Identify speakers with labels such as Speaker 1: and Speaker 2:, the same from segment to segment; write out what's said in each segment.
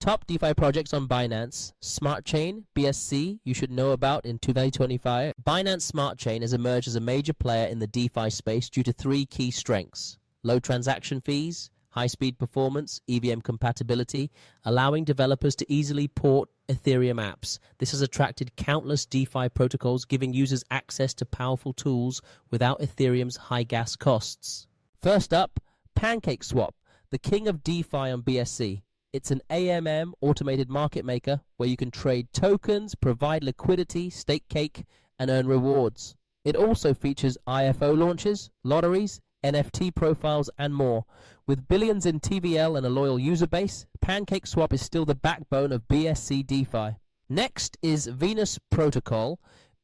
Speaker 1: Top DeFi projects on Binance. Smart Chain, BSC, you should know about in 2025. Binance Smart Chain has emerged as a major player in the DeFi space due to three key strengths: low transaction fees, high-speed performance, EVM compatibility, allowing developers to easily port Ethereum apps. This has attracted countless DeFi protocols, giving users access to powerful tools without Ethereum's high gas costs. First up, PancakeSwap, the king of DeFi on BSC. It's an AMM automated market maker where you can trade tokens, provide liquidity, stake cake, and earn rewards. It also features IFO launches, lotteries, NFT profiles, and more. With billions in TVL and a loyal user base, PancakeSwap is still the backbone of BSC DeFi. Next is Venus Protocol,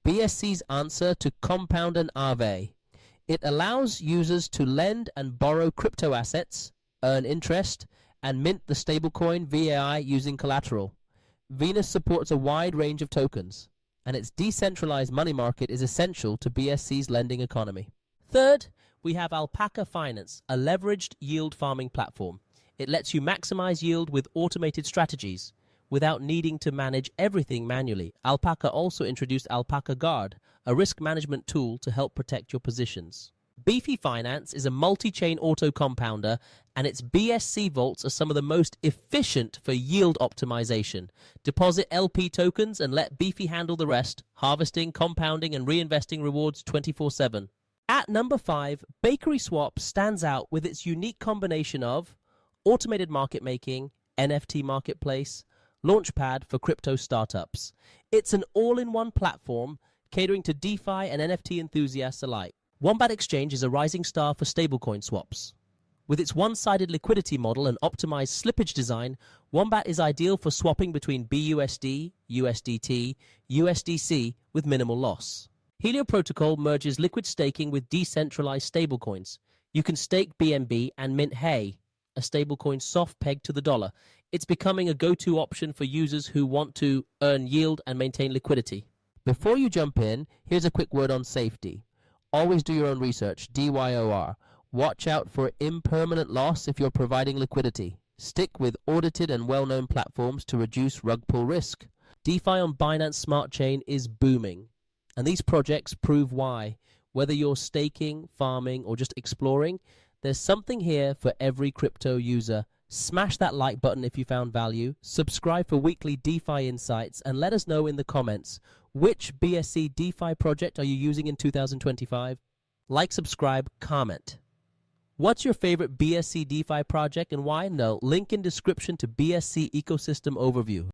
Speaker 1: BSC's answer to Compound and Aave. It allows users to lend and borrow crypto assets, earn interest, and mint the stablecoin VAI using collateral. Venus supports a wide range of tokens, and its decentralized money market is essential to BSC's lending economy. Third, we have Beefy Finance, a leveraged yield farming platform. It lets you maximize yield with automated strategies without needing to manage everything manually. Alpaca also introduced Alpaca Guard, a risk management tool to help protect your positions. Beefy Finance is a multi-chain auto-compounder, and its BSC vaults are some of the most efficient for yield optimization. Deposit LP tokens and let Beefy handle the rest, harvesting, compounding, and reinvesting rewards 24/7. At number 5, PancakeSwap stands out with its unique combination of automated market making, NFT marketplace, launchpad for crypto startups. It's an all-in-one platform catering to DeFi and NFT enthusiasts alike. Wombat Exchange is a rising star for stablecoin swaps. With its one-sided liquidity model and optimized slippage design, Wombat is ideal for swapping between BUSD, USDT, USDC with minimal loss. Helio Protocol merges liquid staking with decentralized stablecoins. You can stake BNB and mint HEY, a stablecoin soft pegged to the dollar. It's becoming a go-to option for users who want to earn yield and maintain liquidity. Before you jump in, here's a quick word on safety. Always do your own research, DYOR. Watch out for impermanent loss if you're providing liquidity. Stick with audited and well-known platforms to reduce rug pull risk. DeFi on Binance Smart Chain is booming, and these projects prove why. Whether you're staking, farming, or just exploring, there's something here for every crypto user. Smash that like button if you found value, subscribe for weekly DeFi insights, and let us know in the comments, which BSC DeFi project are you using in 2025? Like, subscribe, comment. What's your favorite BSC DeFi project and why? No, link in description to BSC ecosystem overview.